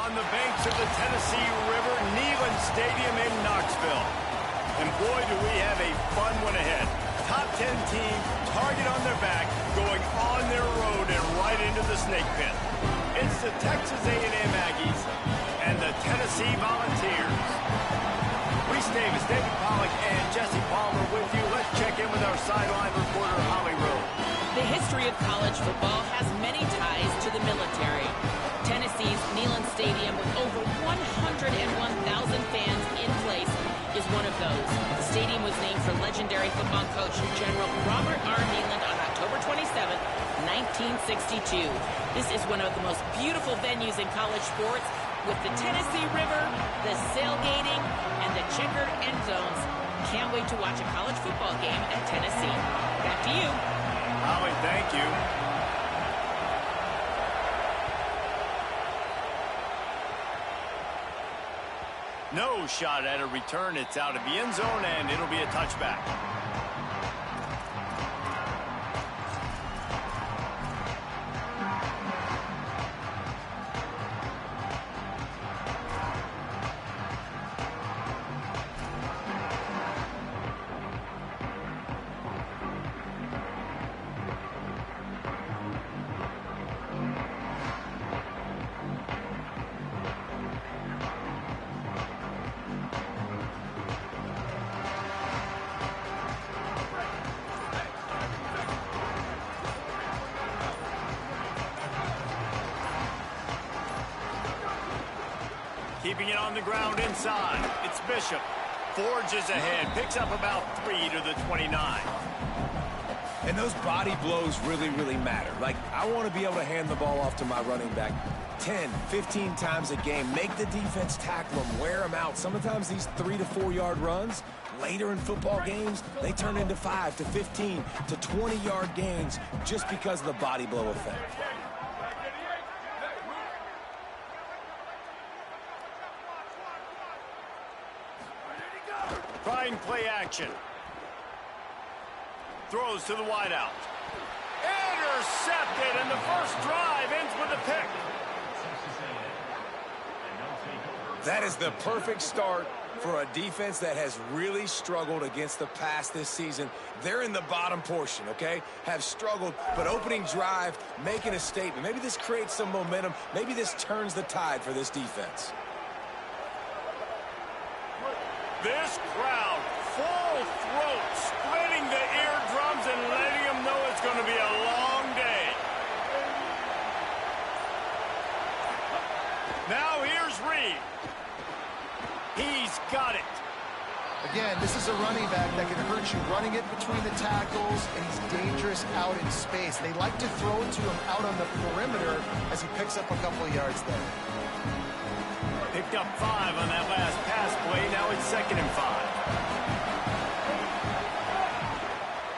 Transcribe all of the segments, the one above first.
on the banks of the Tennessee River, Neyland Stadium in Knoxville. And boy, do we have a fun one ahead. Top 10 team, target on their back, going on their road and right into the snake pit. It's the Texas A&M Aggies and the Tennessee Volunteers. Reese Davis, David Pollack, and Jesse Palmer with you. Let's check in with our sideline reporter, Holly Rowe. The history of college football has many ties to the military. Tennessee's Neyland Stadium, with over 101,000 fans in place, is one of those. The stadium was named for legendary football coach General Robert R. Neyland on October 27, 1962. This is one of the most beautiful venues in college sports, with the Tennessee River, the sailgating, and the checkered end zones. Can't wait to watch a college football game at Tennessee. Back to you. Holly, thank you. No shot at a return. It's out of the end zone, and it'll be a touchback. Keeping it on the ground inside. It's Bishop. Forges ahead. Picks up about 3 to the 29. And those body blows really, really matter. Like, I want to be able to hand the ball off to my running back 10, 15 times a game. Make the defense tackle them, wear them out. Sometimes these 3 to 4 yard runs, later in football games, they turn into 5 to 15 to 20 yard gains just because of the body blow effect. Trying play action. Throws to the wideout. Intercepted, and the first drive ends with a pick. That is the perfect start for a defense that has really struggled against the pass this season. They're in the bottom portion, okay? Have struggled, but opening drive, making a statement. Maybe this creates some momentum. Maybe this turns the tide for this defense. This crowd, full throat, spreading the eardrums and letting them know it's going to be a long day. Now here's Reed. He's got it. Again, this is a running back that can hurt you running it between the tackles, and he's dangerous out in space. They like to throw it to him out on the perimeter as he picks up a couple of yards there. Picked up 5 on that last pass play. Now it's 2nd and 5.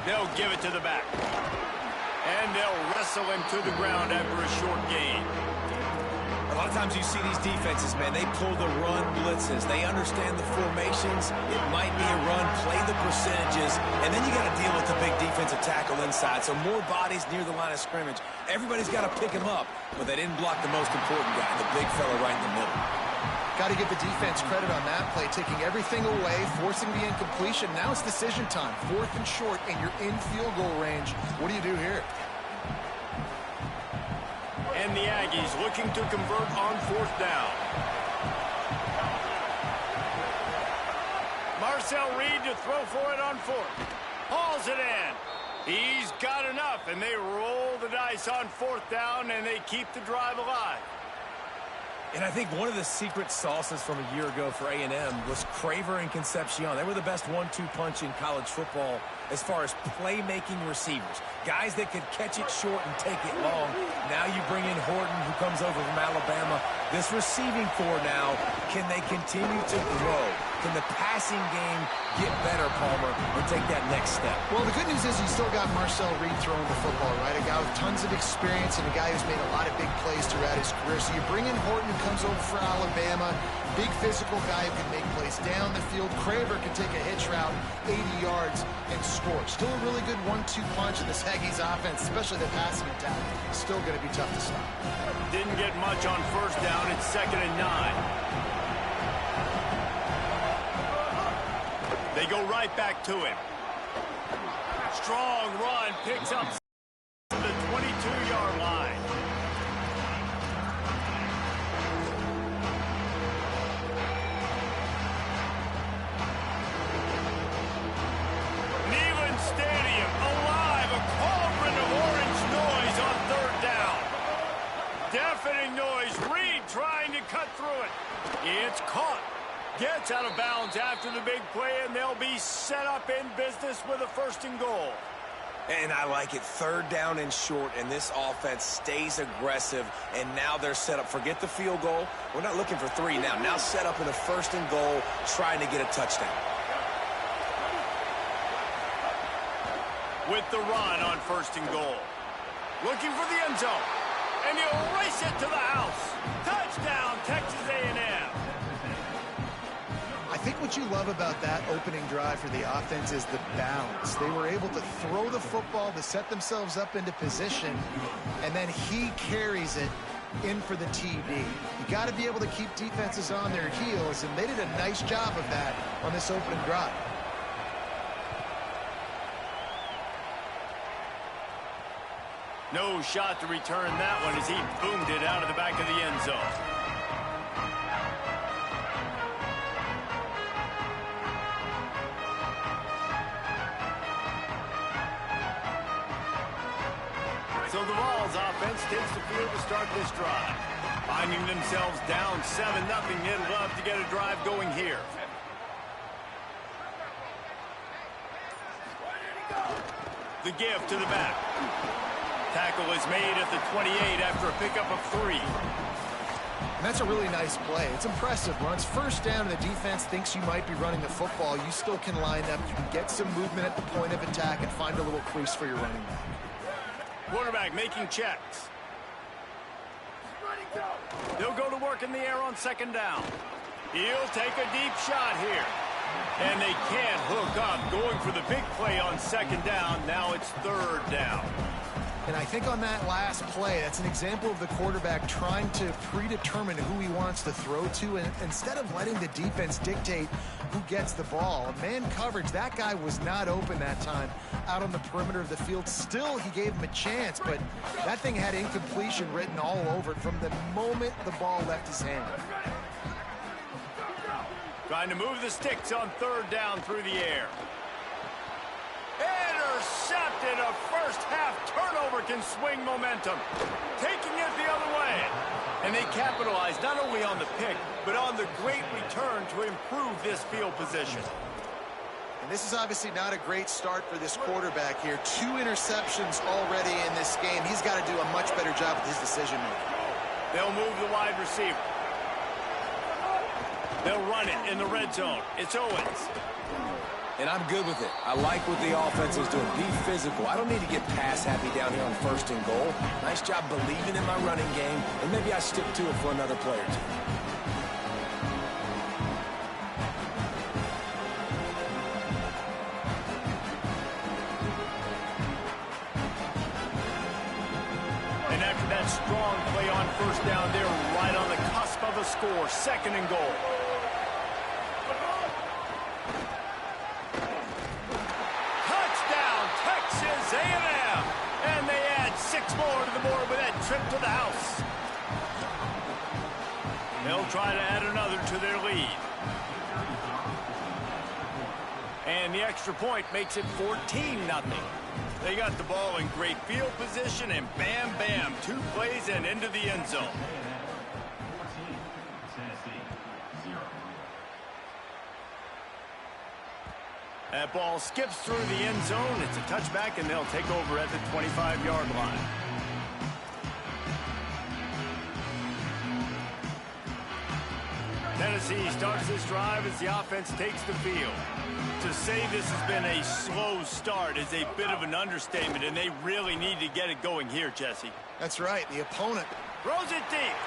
They'll give it to the back. And they'll wrestle him to the ground after a short gain. A lot of times you see these defenses, man, they pull the run blitzes. They understand the formations. It might be a run, play the percentages, and then you got to deal with the big defensive tackle inside. So more bodies near the line of scrimmage. Everybody's got to pick him up, but they didn't block the most important guy, the big fella right in the middle. Got to give the defense credit on that play, taking everything away, forcing the incompletion. Now it's decision time. 4th and short, and you're in field goal range. What do you do here? And the Aggies looking to convert on 4th down. Marcel Reed to throw for it on 4th. Hauls it in. He's got enough, and they roll the dice on 4th down, and they keep the drive alive. And I think one of the secret sauces from a year ago for A&M was Craver and Concepcion. They were the best 1-2 punch in college football as far as playmaking receivers. Guys that could catch it short and take it long. Now you bring in Horton, who comes over from Alabama. This receiving core now, can they continue to grow? Can the passing game get better, Palmer, or take that next step? Well, the good news is you still got Marcel Reed throwing the football, right? A guy with tons of experience and a guy who's made a lot of big plays throughout his career. So you bring in Horton, who comes over for Alabama. Big physical guy who can make plays down the field. Craver can take a hitch route, 80 yards, and score. Still a really good 1-2 punch in this Aggies offense, especially the passing attack. Still going to be tough to stop. Didn't get much on first down. It's 2nd and 9. They go right back to him. Strong run, picks up to the 22-yard line. Neyland Stadium alive, a cauldron of orange noise on 3rd down. Deafening noise, Reed trying to cut through it. It's caught. Gets out of bounds after the big play, and they'll be set up in business with a 1st and goal. And I like it. 3rd down and short, and this offense stays aggressive, and now they're set up. Forget the field goal. We're not looking for 3 now. Now set up in a 1st and goal, trying to get a touchdown. With the run on 1st and goal. Looking for the end zone. And he'll race it to the house. Touchdown, Texas A&M. I think what you love about that opening drive for the offense is the balance. They were able to throw the football to set themselves up into position, and then he carries it in for the TD. You got to be able to keep defenses on their heels, and they did a nice job of that on this opening drive. No shot to return that one as he boomed it out of the back of the end zone. So the Vols offense takes the field to start this drive. Finding themselves down 7-0, they'd love to get a drive going here. The give to the back. Tackle is made at the 28 after a pickup of 3. And that's a really nice play. It's impressive. When it's 1st down and the defense thinks you might be running the football, you still can line up. You can get some movement at the point of attack and find a little crease for your running back. Quarterback making checks. They'll go to work in the air on 2nd down. He'll take a deep shot here. And they can't hook up. Going for the big play on 2nd down. Now it's 3rd down. And I think on that last play, that's an example of the quarterback trying to predetermine who he wants to throw to, and instead of letting the defense dictate who gets the ball. Man coverage, that guy was not open that time out on the perimeter of the field. Still, he gave him a chance, but that thing had incompletion written all over it from the moment the ball left his hand. Trying to move the sticks on 3rd down through the air. Intercepted. A first-half turnover can swing momentum. Taking it the other way. And they capitalized not only on the pick, but on the great return to improve this field position. And this is obviously not a great start for this quarterback here. 2 interceptions already in this game. He's got to do a much better job with his decision-making. They'll move the wide receiver. They'll run it in the red zone. It's Owens. And I'm good with it. I like what the offense is doing. Be physical. I don't need to get pass happy down here on 1st and goal. Nice job believing in my running game, and maybe I stick to it for another play or 2. And after that strong play on 1st down, they're right on the cusp of a score. 2nd and goal. A&M, and they add 6 more to the board with that trip to the house. They'll try to add another to their lead. And the extra point makes it 14-0. They got the ball in great field position, and bam, bam, 2 plays and into the end zone. That ball skips through the end zone. It's a touchback, and they'll take over at the 25-yard line. Tennessee starts this drive as the offense takes the field. To say this has been a slow start is a bit of an understatement, and they really need to get it going here, Jesse. That's right. The opponent Throws it deep.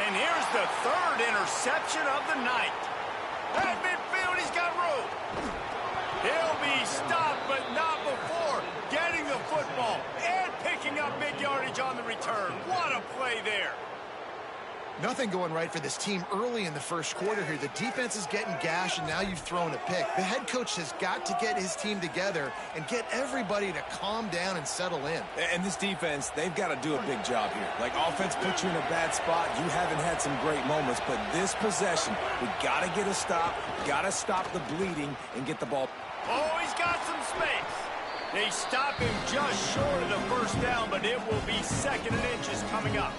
And here's the third interception of the night. At midfield, he's got room. He'll be stopped, but not before getting the football and picking up big yardage on the return. What a play there. Nothing going right for this team early in the first quarter here. The defense is getting gashed, and now you've thrown a pick. The head coach has got to get his team together and get everybody to calm down and settle in. And this defense, they've got to do a big job here. Like, offense puts you in a bad spot. You haven't had some great moments, but this possession, we got to get a stop, got to stop the bleeding, and get the ball. Oh, he's got some space. They stop him just short of the first down, but it will be 2nd and inches coming up.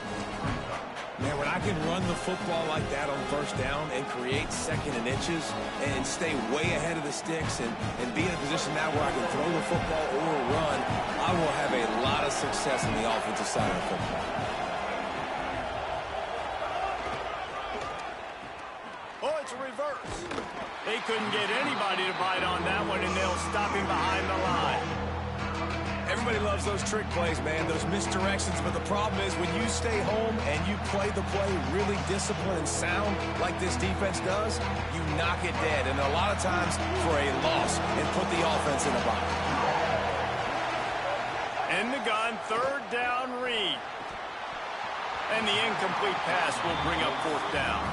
Man, when I can run the football like that on first down and create 2nd and inches and stay way ahead of the sticks and be in a position now where I can throw the football or run, I will have a lot of success on the offensive side of the football. Oh, it's a reverse. They couldn't get anybody to bite on that one, and they'll stop him behind the line. Everybody loves those trick plays, man, those misdirections, but the problem is when you stay home and you play the play really disciplined and sound like this defense does, you knock it dead, and a lot of times for a loss, and put the offense in a bind. In the gun, 3rd down, Reed. And the incomplete pass will bring up 4th down.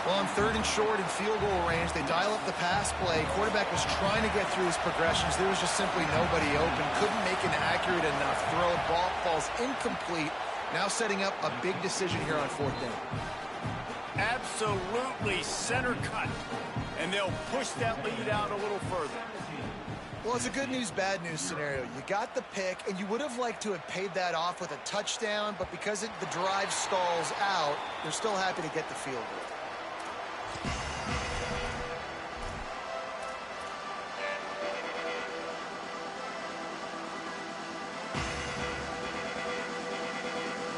Well, on 3rd and short and field goal range, they dial up the pass play. Quarterback was trying to get through his progressions. There was just simply nobody open. Couldn't make an accurate enough throw. Ball falls incomplete. Now setting up a big decision here on 4th down. Absolutely center cut. And they'll push that lead out a little further. Well, it's a good news, bad news scenario. You got the pick, and you would have liked to have paid that off with a touchdown, but because the drive stalls out, they're still happy to get the field goal.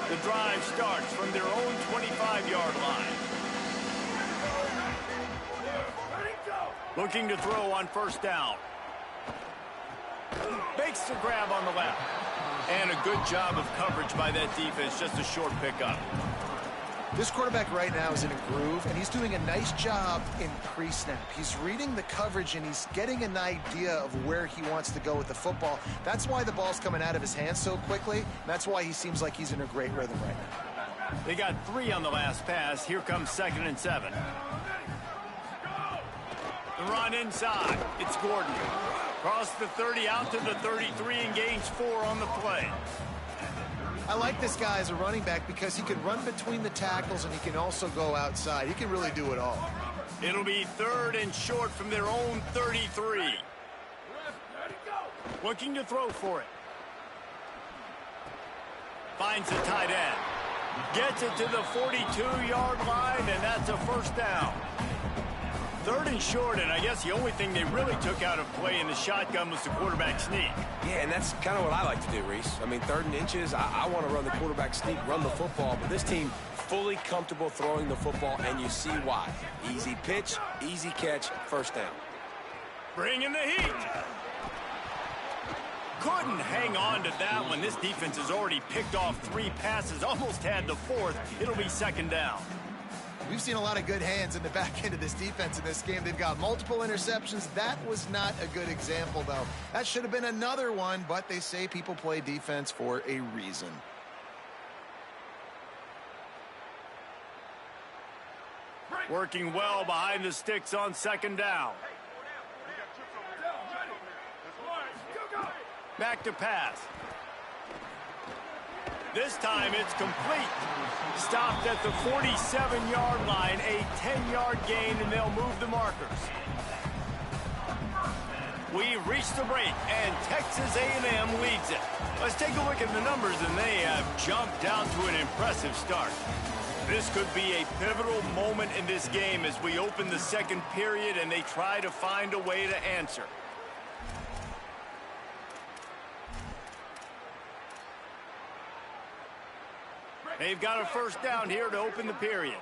The drive starts from their own 25-yard line. Looking to throw on 1st down. Makes the grab on the left. And a good job of coverage by that defense, just a short pickup. This quarterback right now is in a groove, and he's doing a nice job in pre-snap. He's reading the coverage, and he's getting an idea of where he wants to go with the football. That's why the ball's coming out of his hands so quickly. That's why he seems like he's in a great rhythm right now. They got 3 on the last pass. Here comes 2nd and 7. The run inside. It's Gordon. Cross the 30 out to the 33 and gains 4 on the play. I like this guy as a running back because he can run between the tackles and he can also go outside. He can really do it all. It'll be 3rd and short from their own 33. Looking to throw for it. Finds the tight end. Gets it to the 42-yard line, and that's a 1st down. 3rd and short, and I guess the only thing they really took out of play in the shotgun was the quarterback sneak. Yeah, and that's kind of what I like to do, Reese. I mean, 3rd and inches, I want to run the quarterback sneak, run the football, but this team fully comfortable throwing the football, and you see why. Easy pitch, easy catch, 1st down. Bringing the heat. Couldn't hang on to that one. This defense has already picked off 3 passes, almost had the 4th. It'll be 2nd down. We've seen a lot of good hands in the back end of this defense in this game. They've got multiple interceptions. That was not a good example, though. That should have been another one, but they say people play defense for a reason. Working well behind the sticks on 2nd down. Back to pass. This time it's complete. Stopped at the 47-yard line, a 10-yard gain, and they'll move the markers. We reached the break, and Texas A&M leads it. Let's take a look at the numbers, and they have jumped down to an impressive start. This could be a pivotal moment in this game as we open the 2nd period, and they try to find a way to answer. They've got a 1st down here to open the period.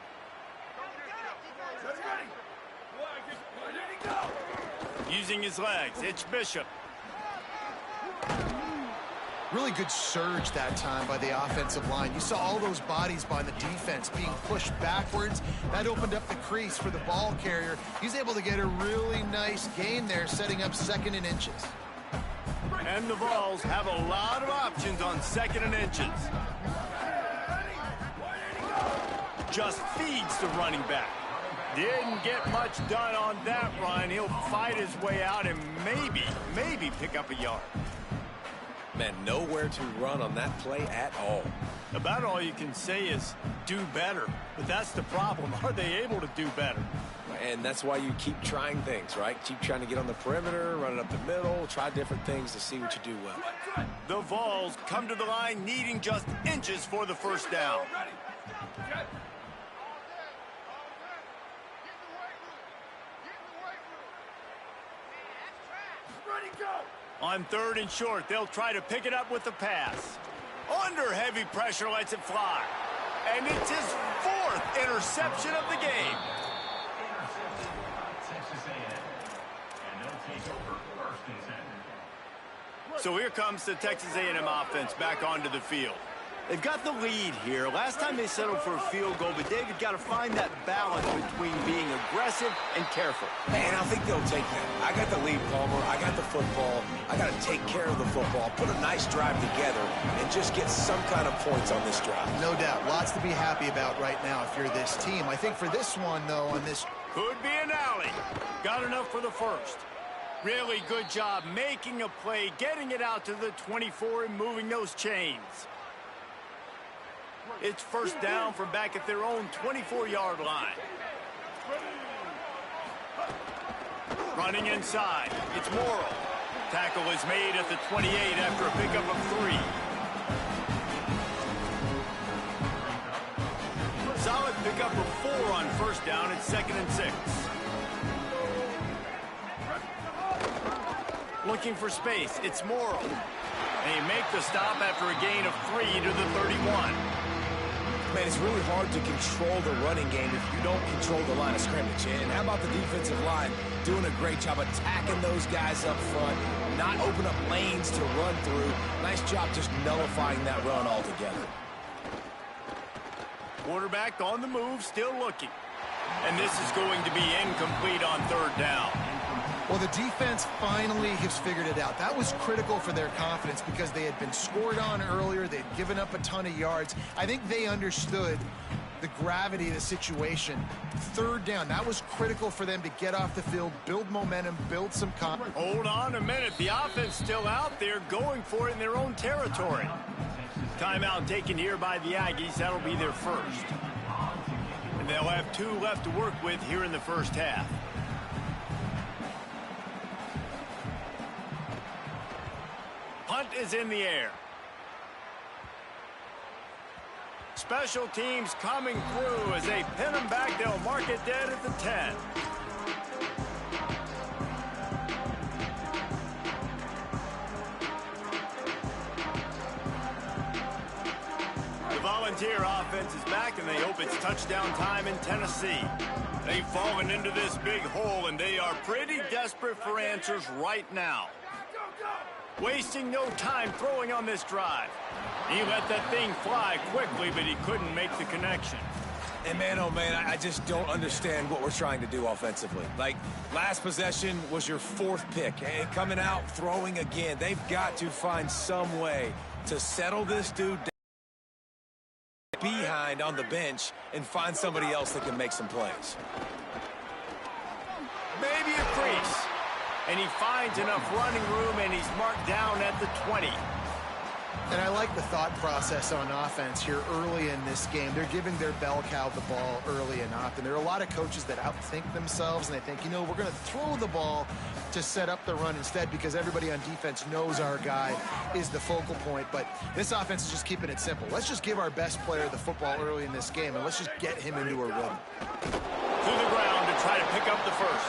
Using his legs, it's Bishop. Really good surge that time by the offensive line. You saw all those bodies by the defense being pushed backwards. That opened up the crease for the ball carrier. He's able to get a really nice gain there, setting up 2nd and inches. And the Vols have a lot of options on 2nd and inches. Just feeds the running back. Didn't get much done on that run. He'll fight his way out and maybe pick up a yard. Man, nowhere to run on that play at all. About all you can say is do better. But that's the problem. Are they able to do better? And that's why you keep trying things, right? Keep trying to get on the perimeter, run it up the middle, try different things to see what you do well. The Vols come to the line needing just inches for the first down. On 3rd and short, they'll try to pick it up with the pass. Under heavy pressure, lets it fly. And it's his 4th interception of the game. So here comes the Texas A&M offense back onto the field. They've got the lead here. Last time they settled for a field goal, but David got to find that balance between being aggressive and careful. And I think they'll take that. I got the lead, Palmer. I got the football. I got to take care of the football, put a nice drive together, and just get some kind of points on this drive. No doubt. Lots to be happy about right now if you're this team. I think for this one, though, on this... Could be an alley. Got enough for the first. Really good job making a play, getting it out to the 24 and moving those chains. It's first down from back at their own 24-yard line. Running inside, it's Morrill. Tackle is made at the 28 after a pickup of 3. Solid pickup of 4 on first down at 2nd and 6. Looking for space, it's Morrill. They make the stop after a gain of 3 to the 31. Man, it's really hard to control the running game if you don't control the line of scrimmage. And how about the defensive line doing a great job attacking those guys up front, not open up lanes to run through. Nice job just nullifying that run altogether. Quarterback on the move, still looking. And this is going to be incomplete on 3rd down. Well, the defense finally has figured it out. That was critical for their confidence because they had been scored on earlier. They'd given up a ton of yards. I think they understood the gravity of the situation. 3rd down, that was critical for them to get off the field, build momentum, build some confidence. Hold on a minute. The offense still out there going for it in their own territory. Timeout taken here by the Aggies. That'll be their first. And they'll have 2 left to work with here in the first half. Punt is in the air. Special teams coming through as they pin them back. They'll mark it dead at the 10. The Volunteer offense is back, and they hope it's touchdown time in Tennessee. They've fallen into this big hole, and they are pretty desperate for answers right now. Wasting no time throwing on this drive. He let that thing fly quickly, but he couldn't make the connection. And man, oh man, I just don't understand what we're trying to do offensively. Like, last possession was your 4th pick, and coming out, throwing again. They've got to find some way to settle this dude down behind on the bench and find somebody else that can make some plays. Maybe a crease. And he finds enough running room, and he's marked down at the 20. And I like the thought process on offense here early in this game. They're giving their bell cow the ball early and often. There are a lot of coaches that outthink themselves, and they think, you know, we're going to throw the ball to set up the run instead because everybody on defense knows our guy is the focal point. But this offense is just keeping it simple. Let's just give our best player the football early in this game, and let's just get him into a rhythm. To the ground to try to pick up the first.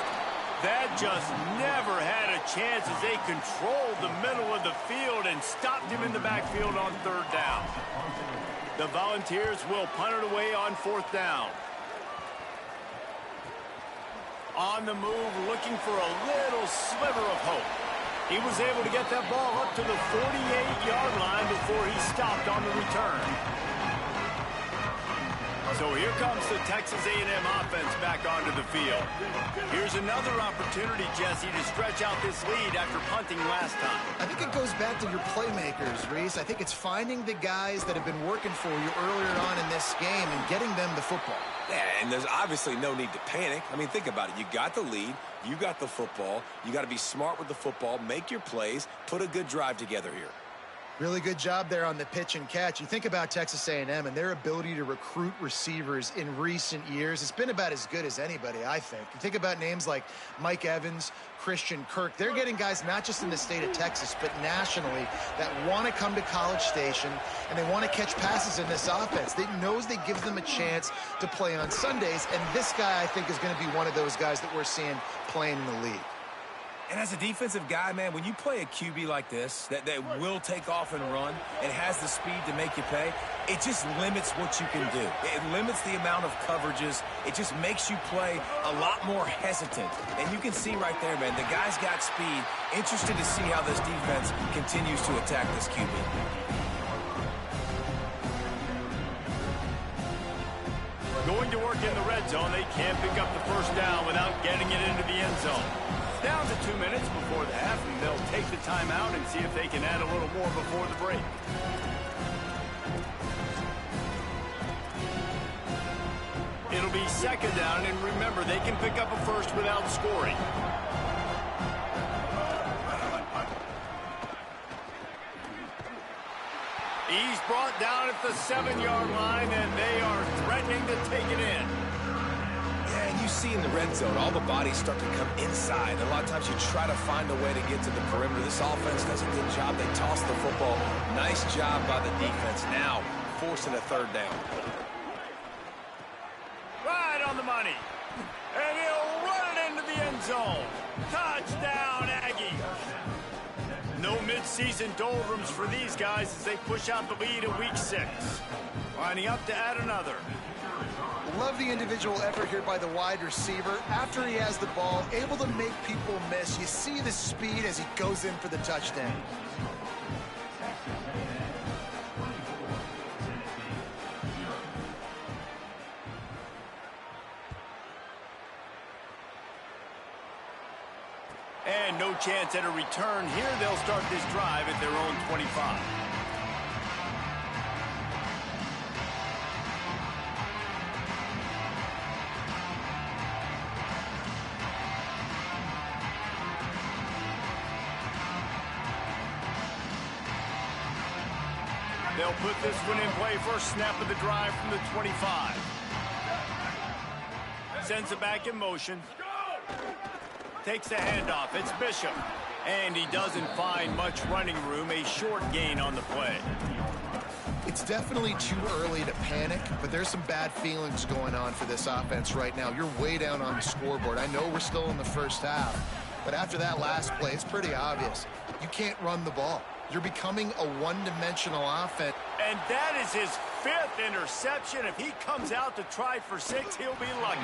That just never had a chance as they controlled the middle of the field and stopped him in the backfield on 3rd down. The Volunteers will punt it away on 4th down. On the move, looking for a little sliver of hope. He was able to get that ball up to the 48-yard line before he stopped on the return. So here comes the Texas A&M offense back onto the field. Here's another opportunity, Jesse, to stretch out this lead after punting last time. I think it goes back to your playmakers, Reese. I think it's finding the guys that have been working for you earlier on in this game and getting them the football. Yeah, and there's obviously no need to panic. I mean, think about it. You got the lead. You got the football. You got to be smart with the football, make your plays, put a good drive together here. Really good job there on the pitch and catch. You think about Texas A&M and their ability to recruit receivers in recent years. It's been about as good as anybody, I think. You think about names like Mike Evans, Christian Kirk. They're getting guys not just in the state of Texas, but nationally that want to come to College Station and they want to catch passes in this offense. They knows they give them a chance to play on Sundays, and this guy, I think, is going to be one of those guys that we're seeing playing in the league. And as a defensive guy, man, when you play a QB like this, that will take off and run and has the speed to make you pay, it just limits what you can do. It limits the amount of coverages. It just makes you play a lot more hesitant. And you can see right there, man, the guy's got speed. Interested to see how this defense continues to attack this QB. Going to work in the red zone, they can't pick up the first down without getting it into the end zone. Down to 2 minutes before the half, and they'll take the timeout and see if they can add a little more before the break. It'll be second down, and remember, they can pick up a first without scoring. He's brought down at the 7-yard line, and they are threatening to take it in. Yeah, and you see in the red zone, all the bodies start to come inside. And a lot of times you try to find a way to get to the perimeter. This offense does a good job. They toss the football. Nice job by the defense. Now forcing a third down. Right on the money. And he'll run it into the end zone. Touchdown, Aggie. No mid-season doldrums for these guys as they push out the lead in Week 6. Lining up to add another. Love the individual effort here by the wide receiver. After he has the ball, able to make people miss. You see the speed as he goes in for the touchdown. And no chance at a return here. They'll start this drive at their own 25. They'll put this one in play. First snap of the drive from the 25. Sends it back in motion. Takes the handoff. It's Bishop. And he doesn't find much running room. A short gain on the play. It's definitely too early to panic, but there's some bad feelings going on for this offense right now. You're way down on the scoreboard. I know we're still in the first half, but after that last play, it's pretty obvious. You can't run the ball. You're becoming a one-dimensional offense. And that is his 5th interception. If he comes out to try for 6, he'll be lucky.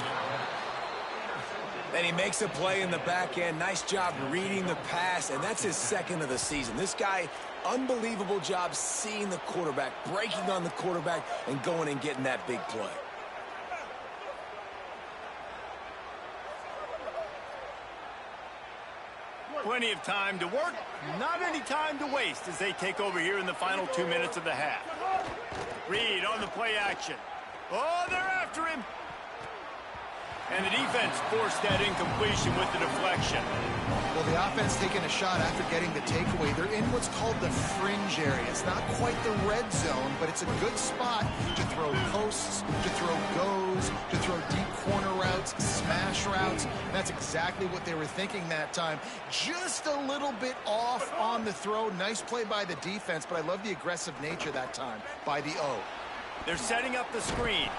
Then he makes a play in the back end. Nice job reading the pass, and that's his 2nd of the season. This guy, unbelievable job seeing the quarterback, breaking on the quarterback, and going and getting that big play. Plenty of time to work, not any time to waste as they take over here in the final 2 minutes of the half. Reed on the play action. Oh, they're after him. And the defense forced that incompletion with the deflection. Well, the offense taking a shot after getting the takeaway. They're in what's called the fringe area. It's not quite the red zone, but it's a good spot to throw posts, to throw goes, to throw deep corner routes, smash routes. That's exactly what they were thinking that time. Just a little bit off on the throw. Nice play by the defense, but I love the aggressive nature that time by the O. They're setting up the screen.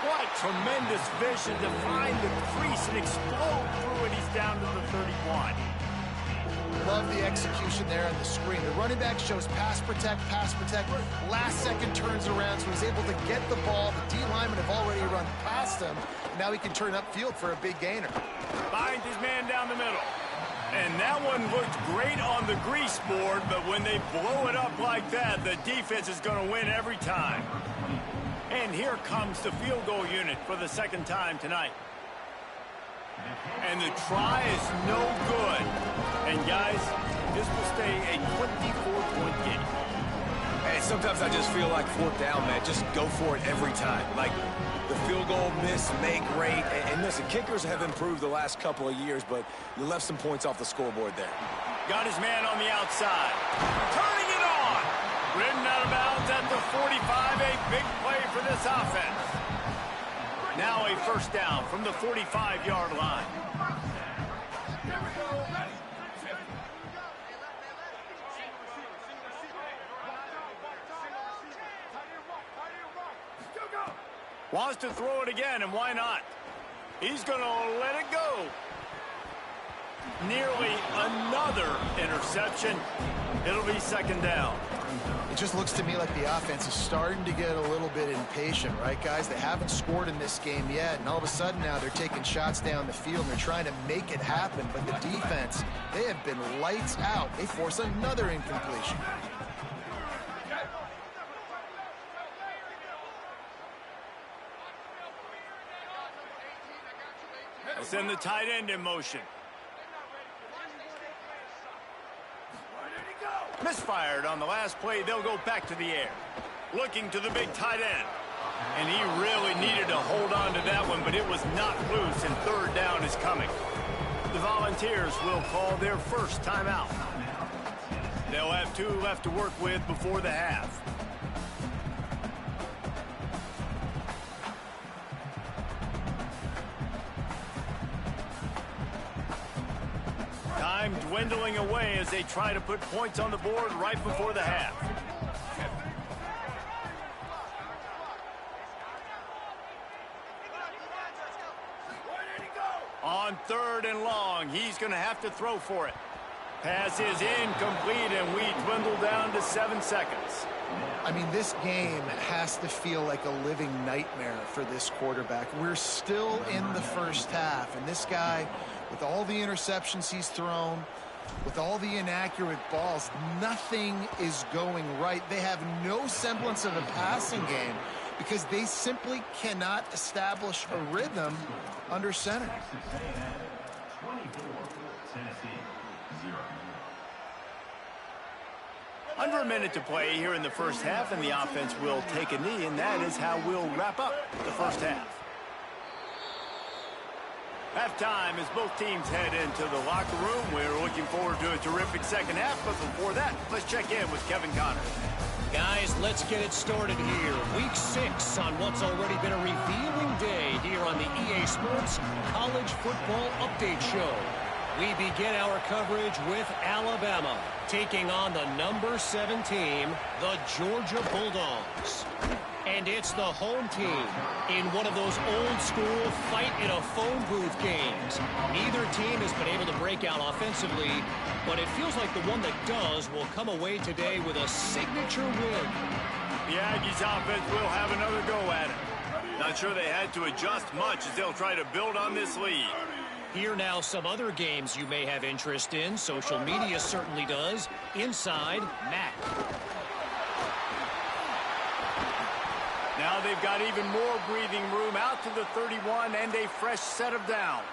What tremendous vision to find the crease and explode through it. He's down to the 31. Love the execution there on the screen. The running back shows pass protect. Last second turns around, so he's able to get the ball. The D linemen have already run past him. And now he can turn upfield for a big gainer. Finds his man down the middle. And that one looked great on the grease board, but when they blow it up like that, the defense is going to win every time. And here comes the field goal unit for the second time tonight. And the try is no good. And guys, this will stay a 24-point game. Hey, sometimes I just feel like fourth down, man. Just go for it every time. Like the field goal miss, make rate. And listen, kickers have improved the last couple of years, but you left some points off the scoreboard there. Got his man on the outside. Turning it on. Ridden out of bounds at the 45. A big play for this offense. Now a first down from the 45-yard line. Wants to throw it again, and why not? He's going to let it go. Nearly another interception. It'll be second down. It just looks to me like the offense is starting to get a little bit impatient, right, guys? They haven't scored in this game yet, and all of a sudden now they're taking shots down the field, and they're trying to make it happen. But the defense, they have been lights out. They force another incompletion. Send the tight end in motion. Misfired on the last play. They'll go back to the air. Looking to the big tight end. And he really needed to hold on to that one, but it was not loose, and third down is coming. The Volunteers will call their first timeout. They'll have 2 left to work with before the half. Time dwindling away as they try to put points on the board right before the half. On third and long, he's going to have to throw for it. Pass is incomplete, and we dwindle down to 7 seconds. I mean, this game has to feel like a living nightmare for this quarterback. We're still in the first half, and this guy, with all the interceptions he's thrown, with all the inaccurate balls, nothing is going right. They have no semblance of a passing game because they simply cannot establish a rhythm under center. Under a minute to play here in the first half, and the offense will take a knee, and that is how we'll wrap up the first half. Halftime as both teams head into the locker room. We're looking forward to a terrific second half, but before that, let's check in with Kevin Connors. Guys, let's get it started here. Week 6 on what's already been a revealing day here on the EA Sports College Football Update Show. We begin our coverage with Alabama taking on the number 7 team, the Georgia Bulldogs. And it's the home team in one of those old-school fight-in-a-phone booth games. Neither team has been able to break out offensively, but it feels like the one that does will come away today with a signature win. The Aggies offense will have another go at it. Not sure they had to adjust much as they'll try to build on this lead. Here now some other games you may have interest in. Social media certainly does. Inside, Matt. Now they've got even more breathing room out to the 31 and a fresh set of downs.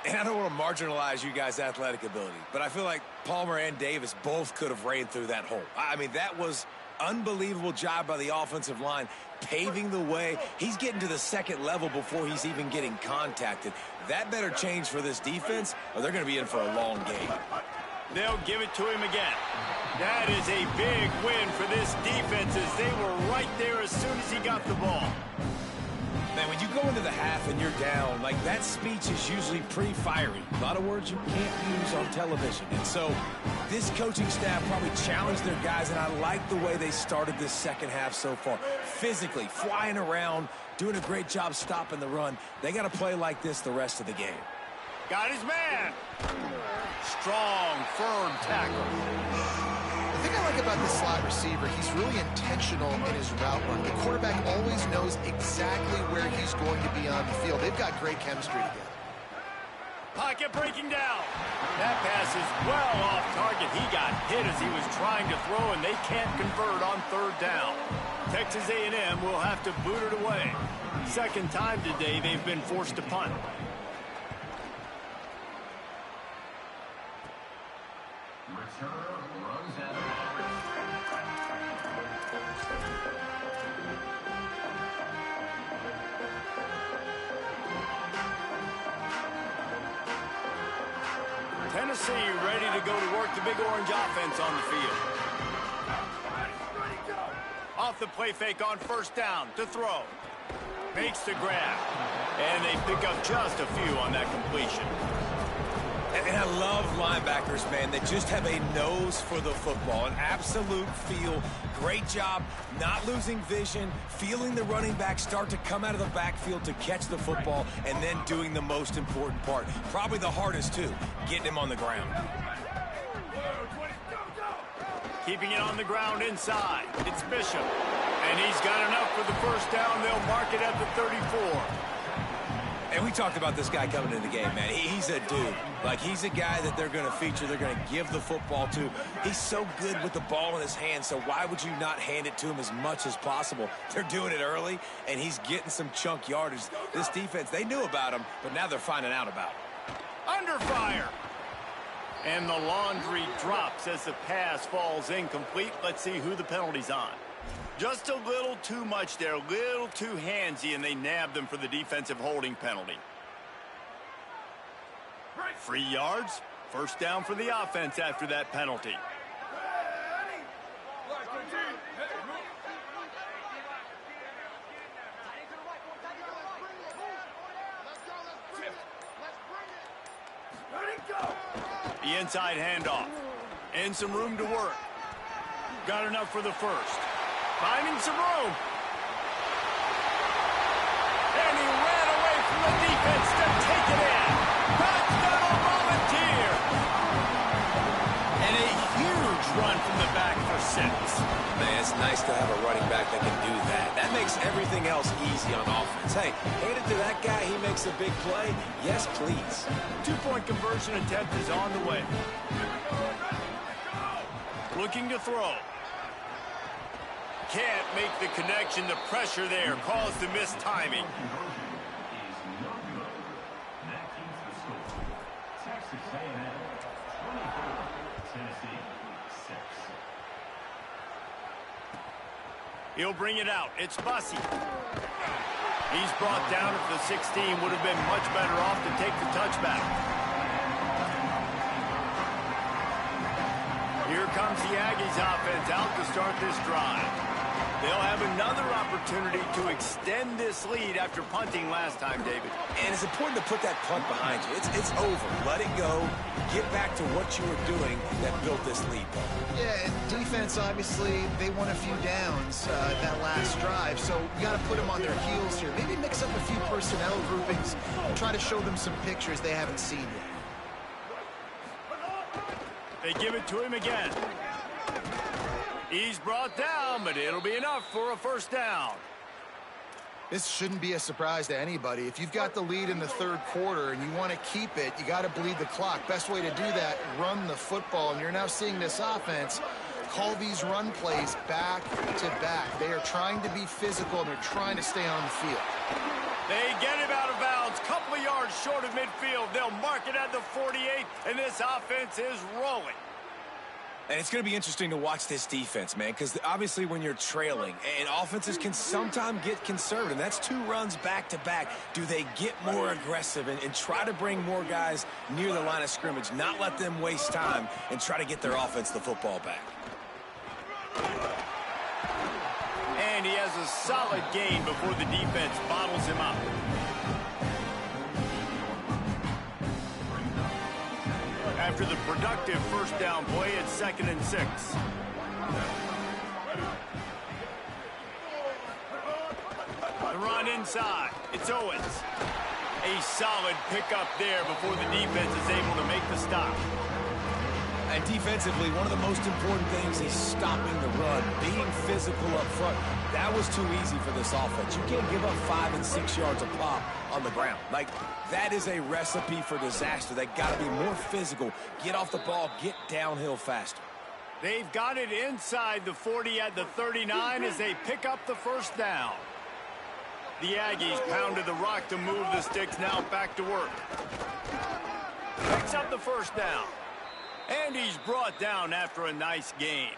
And I don't want to marginalize you guys' athletic ability, but I feel like Palmer and Davis both could have ran through that hole. I mean, that was unbelievable job by the offensive line, paving the way. He's getting to the second level before he's even getting contacted. That better change for this defense, or they're going to be in for a long game. They'll give it to him again. That is a big win for this defense as they were right there as soon as he got the ball. Man, when you go into the half and you're down, like that speech is usually pretty fiery. A lot of words you can't use on television. And so this coaching staff probably challenged their guys, and I like the way they started this second half so far. Physically, flying around, doing a great job stopping the run. They got to play like this the rest of the game. Got his man. Strong, firm tackle. The thing I like about this slot receiver, he's really intentional in his route run. The quarterback always knows exactly where he's going to be on the field. They've got great chemistry together. Pocket breaking down. That pass is well off target. He got hit as he was trying to throw, and they can't convert on third down. Texas A&M will have to boot it away. Second time today they've been forced to punt. Tennessee ready to go to work the Big Orange offense on the field. Off the play fake on first down to throw. Makes the grab. And they pick up just a few on that completion. And I love linebackers, man, that just have a nose for the football, an absolute feel. Great job not losing vision, feeling the running back start to come out of the backfield to catch the football, and then doing the most important part. Probably the hardest, too, getting him on the ground. Keeping it on the ground inside. It's Bishop. And he's got enough for the first down. They'll mark it at the 34. And we talked about this guy coming into the game, man. He's a dude. Like, he's a guy that they're going to feature, they're going to give the football to. He's so good with the ball in his hand, so why would you not hand it to him as much as possible? They're doing it early, and he's getting some chunk yardage. This defense, they knew about him, but now they're finding out about him. Under fire. And the laundry drops as the pass falls incomplete. Let's see who the penalty's on. Just a little too much there, a little too handsy, and they nabbed them for the defensive holding penalty. 3 yards, first down for the offense after that penalty. The inside handoff, and some room to work. Got enough for the first. Finding some room. And he ran away from the defense to take it in. Touchdown Volunteer. And a huge run from the back for 6. Man, it's nice to have a running back that can do that. That makes everything else easy on offense. Hey, hand it to that guy, he makes a big play. Yes, please. 2-point conversion attempt is on the way. Looking to throw. Can't make the connection. The pressure there caused the missed timing. He'll bring it out. It's Bussey. He's brought down at the 16. Would have been much better off to take the touchback. Here comes the Aggies offense out to start this drive. They'll have another opportunity to extend this lead after punting last time, David. And it's important to put that punt behind you. It's over. Let it go. Get back to what you were doing that built this lead. Yeah, and defense, obviously, they won a few downs that last drive, so you got to put them on their heels here. Maybe mix up a few personnel groupings and try to show them some pictures they haven't seen yet. They give it to him again. He's brought down, but it'll be enough for a first down. This shouldn't be a surprise to anybody. If you've got the lead in the third quarter and you want to keep it, you got to bleed the clock. Best way to do that, run the football. And you're now seeing this offense call these run plays back to back. They are trying to be physical, and they're trying to stay on the field. They get him out of bounds, couple of yards short of midfield. They'll mark it at the 48, and this offense is rolling. And it's going to be interesting to watch this defense, man, because obviously when you're trailing, and offenses can sometimes get conservative. That's 2 runs back-to-back. Do they get more aggressive and try to bring more guys near the line of scrimmage, not let them waste time, and try to get their offense the football back? And he has a solid gain before the defense bottles him up. After the productive first down play, it's 2nd and 6. The run inside. It's Owens. A solid pickup there before the defense is able to make the stop. And defensively, one of the most important things is stopping the run, being physical up front. That was too easy for this offense. You can't give up 5 and 6 yards a pop on the ground. Like, that is a recipe for disaster. They got to be more physical, get off the ball, get downhill faster. They've got it inside the 40 at the 39 as they pick up the first down. The Aggies pounded the rock to move the sticks, now back to work. Picks up the first down. And he's brought down after a nice gain.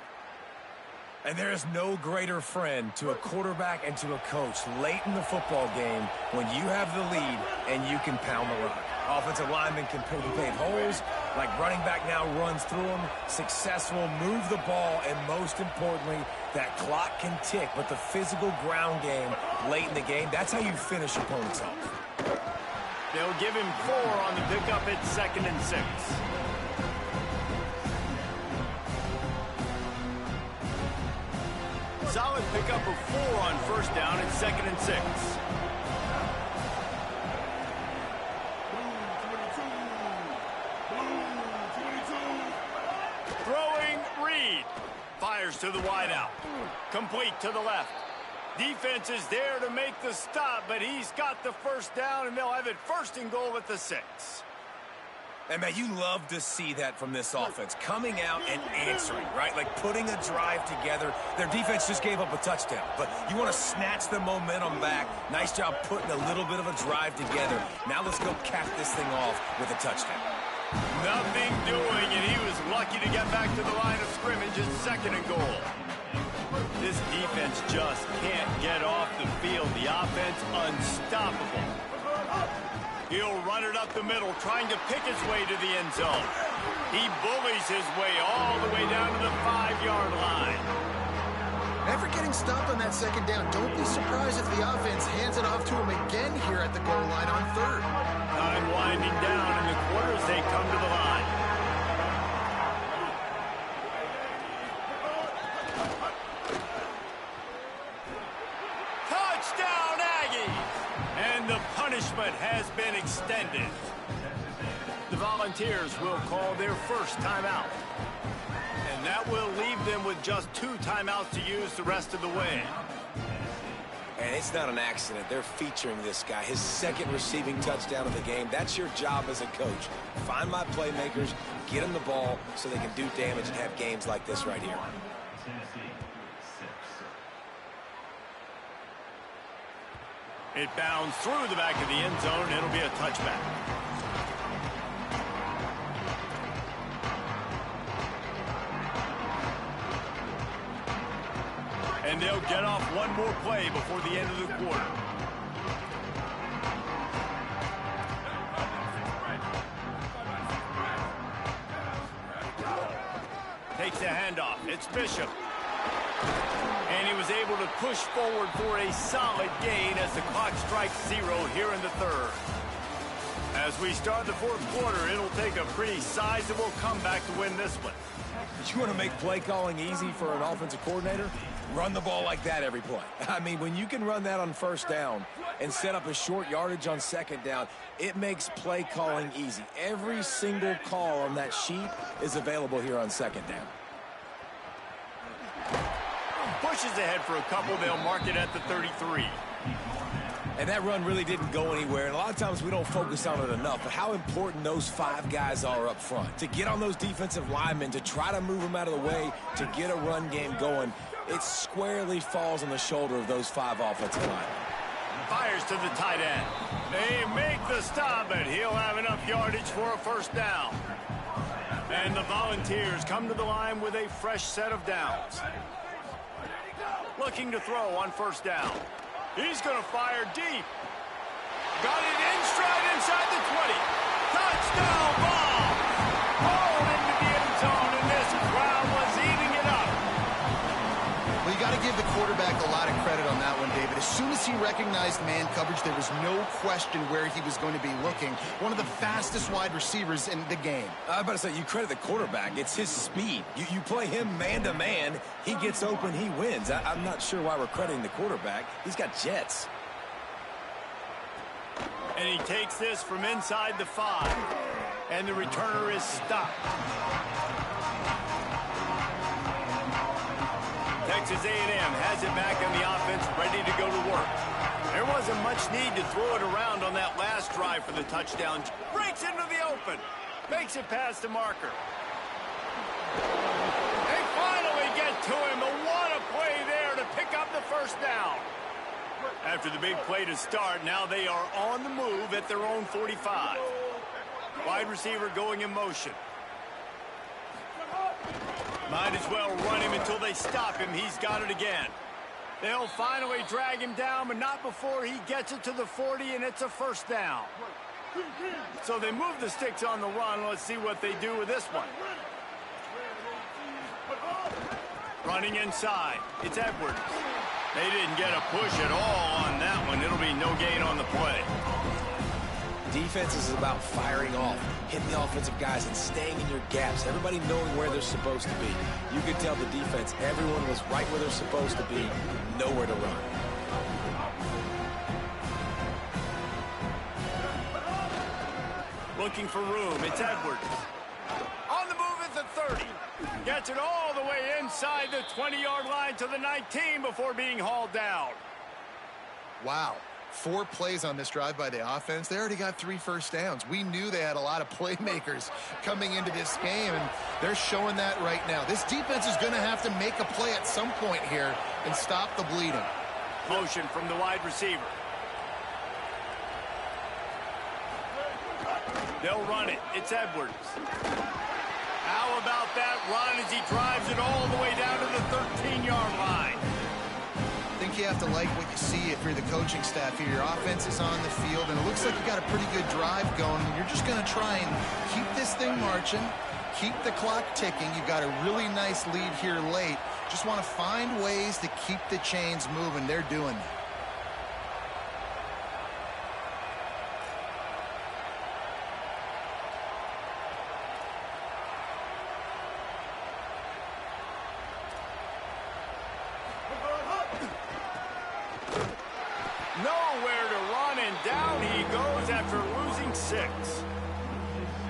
And there is no greater friend to a quarterback and to a coach late in the football game when you have the lead and you can pound the rock. Offensive linemen can paint holes, like running back now runs through them, successful, move the ball, and most importantly, that clock can tick. But the physical ground game late in the game, that's how you finish opponents off. They'll give him 4 on the pickup at 2nd and 6. Solid pickup of 4 on first down at 2nd and 6. Throwing, Reed. Fires to the wideout. Complete to the left. Defense is there to make the stop, but he's got the first down, and they'll have it 1st and goal at the 6. And, man, you love to see that from this offense, coming out and answering, right? Like putting a drive together. Their defense just gave up a touchdown, but you want to snatch the momentum back. Nice job putting a little bit of a drive together. Now let's go cap this thing off with a touchdown. Nothing doing, and he was lucky to get back to the line of scrimmage at 2nd and goal. This defense just can't get off the field. The offense unstoppable. He'll run it up the middle, trying to pick his way to the end zone. He bullies his way all the way down to the 5-yard line. After getting stopped on that 2nd down, don't be surprised if the offense hands it off to him again here at the goal line on 3rd. Time winding down in the quarters, they come to the line. Touchdown, Aggies! And the punishment has been extended. The Volunteers will call their first timeout. And that will leave them with just 2 timeouts to use the rest of the way. And it's not an accident. They're featuring this guy, his 2nd receiving touchdown of the game. That's your job as a coach. Find my playmakers, get them the ball so they can do damage and have games like this right here. It bounds through the back of the end zone. It'll be a touchback. And they'll get off one more play before the end of the quarter. Takes the handoff. It's Bishop. And he was able to push forward for a solid gain as the clock strikes 0 here in the 3rd. As we start the 4th quarter, it'll take a pretty sizable comeback to win this one. You want to make play calling easy for an offensive coordinator? Run the ball like that every play. I mean, when you can run that on first down and set up a short yardage on 2nd down, it makes play calling easy. Every single call on that sheet is available here on 2nd down. Pushes ahead for a couple. They'll mark it at the 33. And that run really didn't go anywhere. And a lot of times we don't focus on it enough. But how important those 5 guys are up front. To get on those defensive linemen, to try to move them out of the way, to get a run game going, it squarely falls on the shoulder of those 5 offensive linemen. Fires to the tight end. They make the stop, but he'll have enough yardage for a first down. And the Volunteers come to the line with a fresh set of downs. Looking to throw on first down. He's going to fire deep. Got it in stride inside the 20. Touchdown ball. Rolled into the end zone, and this crowd was eating it up. Well, you got to give the quarterback a lot of credit on that one, David. As soon as he recognized man coverage, there was no question where he was going to be looking. One of the fastest wide receivers in the game. I was about to say, you credit the quarterback. It's his speed. You play him man-to-man, he gets open, he wins. I'm not sure why we're crediting the quarterback. He's got jets. And he takes this from inside the 5. And the returner is stopped. Texas A&M has it back on the offense, ready to go to work. There wasn't much need to throw it around on that last drive for the touchdown. Breaks into the open. Makes it past the marker. They finally get to him. But what a play there to pick up the first down. After the big play to start, now they are on the move at their own 45. Wide receiver going in motion. Might as well run him until they stop him. He's got it again. They'll finally drag him down, but not before he gets it to the 40, and it's a first down. So they move the sticks on the run. Let's see what they do with this one. Running inside. It's Edwards. They didn't get a push at all on that one. It'll be no gain on the play. Defense is about firing off, hitting the offensive guys and staying in your gaps, everybody knowing where they're supposed to be. You could tell the defense, everyone was right where they're supposed to be, nowhere to run. Looking for room, it's Edwards. On the move at the 30. Gets it all the way inside the 20-yard line to the 19 before being hauled down. Wow. 4 plays on this drive by the offense. They already got 3 first downs. We knew they had a lot of playmakers coming into this game, and they're showing that right now. This defense is going to have to make a play at some point here and stop the bleeding. Motion from the wide receiver. They'll run it. It's Edwards. How about that run as he drives it all the way down to the 13-yard line? I think you have to like what you see if you're the coaching staff here. Your offense is on the field, and it looks like you got a pretty good drive going. You're just going to try and keep this thing marching, keep the clock ticking. You've got a really nice lead here late. Just want to find ways to keep the chains moving. They're doing that. Nowhere to run, and down he goes after losing 6.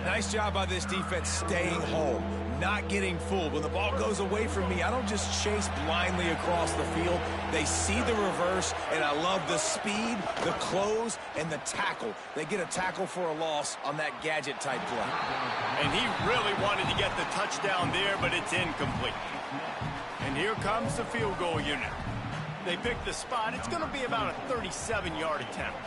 Nice job by this defense staying home, not getting fooled. When the ball goes away from me, I don't just chase blindly across the field. They see the reverse, and I love the speed, the close, and the tackle. They get a tackle for a loss on that gadget-type play. And he really wanted to get the touchdown there, but it's incomplete. And here comes the field goal unit. They pick the spot. It's going to be about a 37-yard attempt.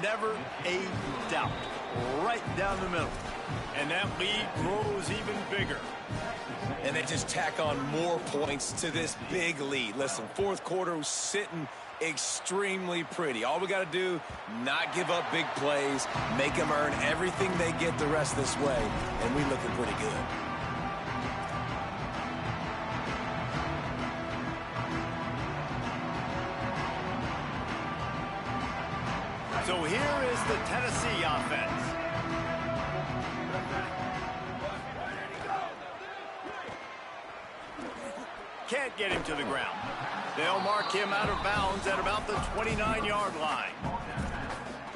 Never a doubt. Right down the middle. And that lead grows even bigger. And they just tack on more points to this big lead. Listen, fourth quarter was sitting extremely pretty. All we got to do, not give up big plays, make them earn everything they get the rest of this way, and we looking pretty good. So here is the Tennessee offense. Can't get him to the ground. They'll mark him out of bounds at about the 29-yard line.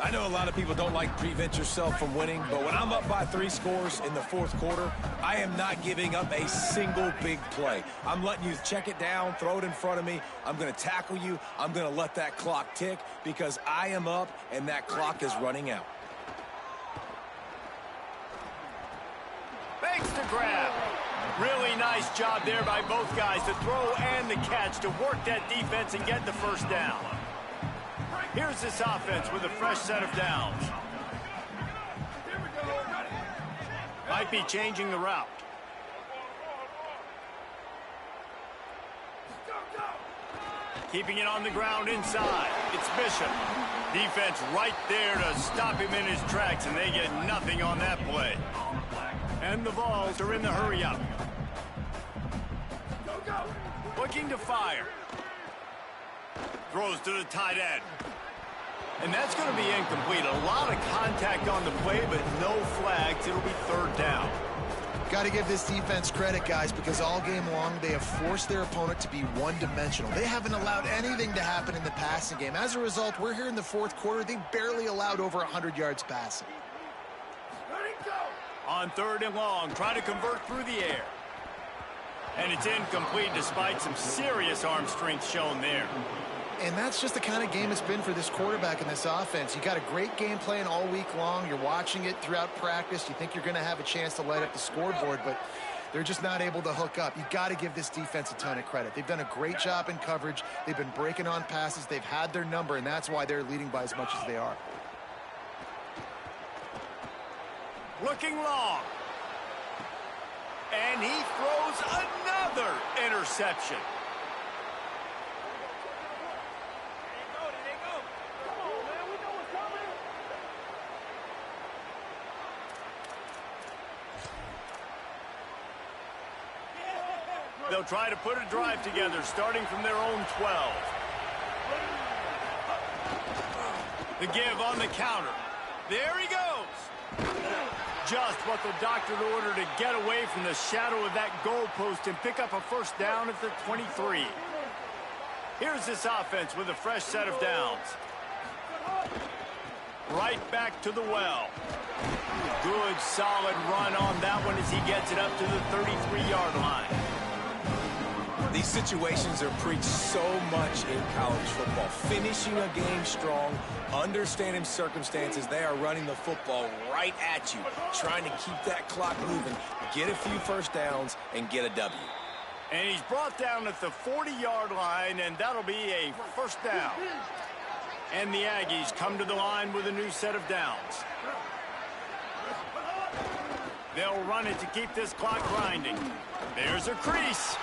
I know a lot of people don't like to prevent yourself from winning, but when I'm up by 3 scores in the fourth quarter, I am not giving up a single big play. I'm letting you check it down, throw it in front of me. I'm going to tackle you. I'm going to let that clock tick because I am up and that clock is running out. Makes the grab. Really nice job there by both guys, the throw and the catch, to work that defense and get the first down. Here's this offense with a fresh set of downs. Might be changing the route. Keeping it on the ground inside. It's Bishop. Defense right there to stop him in his tracks, and they get nothing on that play. And the Vols are in the hurry-up. Looking to fire. Throws to the tight end. And that's going to be incomplete. A lot of contact on the play, but no flags. It'll be third down. Got to give this defense credit, guys, because all game long they have forced their opponent to be one-dimensional. They haven't allowed anything to happen in the passing game. As a result, we're here in the fourth quarter. They barely allowed over 100 yards passing. On 3rd and long, trying to convert through the air. And it's incomplete despite some serious arm strength shown there. And that's just the kind of game it's been for this quarterback in this offense. You got a great game plan all week long. You're watching it throughout practice. You think you're going to have a chance to light up the scoreboard, but they're just not able to hook up. You got to give this defense a ton of credit. They've done a great job in coverage. They've been breaking on passes. They've had their number, and that's why they're leading by as much as they are. Looking long. And he throws another interception. They'll try to put a drive together, starting from their own 12. The give on the counter. There he goes. Just what the doctor ordered to get away from the shadow of that goalpost and pick up a first down at the 23. Here's this offense with a fresh set of downs. Right back to the well. Good, solid run on that one as he gets it up to the 33-yard line. These situations are preached so much in college football. Finishing a game strong, understanding circumstances. They are running the football right at you, trying to keep that clock moving, get a few first downs, and get a W. And he's brought down at the 40-yard line, and that'll be a first down. And the Aggies come to the line with a new set of downs. They'll run it to keep this clock grinding. There's a crease.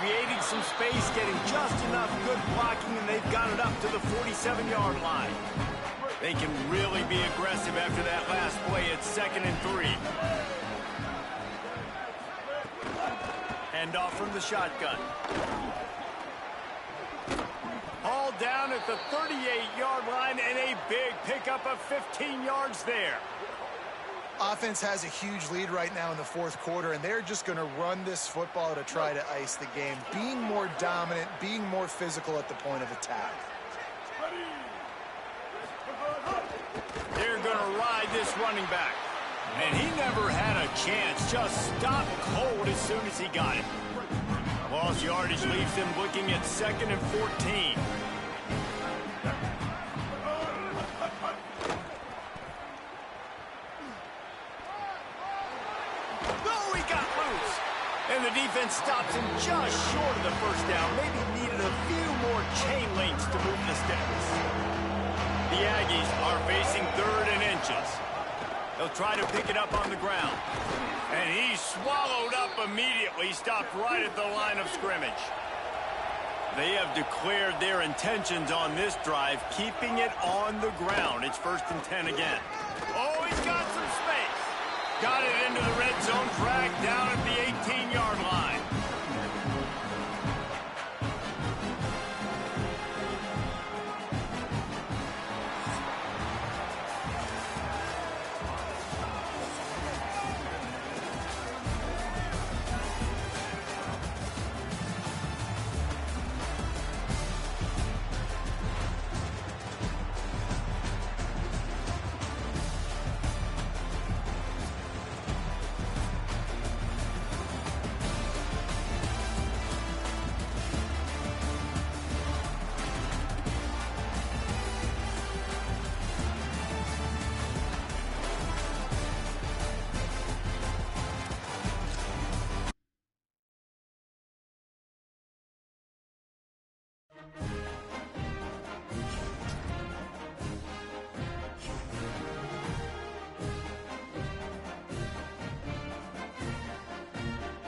Creating some space, getting just enough good blocking, and they've got it up to the 47-yard line. They can really be aggressive after that last play at 2nd and 3. Hand off from the shotgun. Hauled down at the 38-yard line, and a big pickup of 15 yards there. Offense has a huge lead right now in the 4th quarter, and they're just going to run this football to try to ice the game. Being more dominant, being more physical at the point of attack. They're going to ride this running back. And he never had a chance. Just stopped cold as soon as he got it. Lost yardage leaves them looking at 2nd and 14. And the defense stops him just short of the first down. Maybe needed a few more chain links to move the sticks. The Aggies are facing 3rd and inches. They'll try to pick it up on the ground. And he's swallowed up immediately, stopped right at the line of scrimmage. They have declared their intentions on this drive, keeping it on the ground. It's 1st and 10 again. Oh, he's got some space. Got it into the red zone, dragged down at the 18.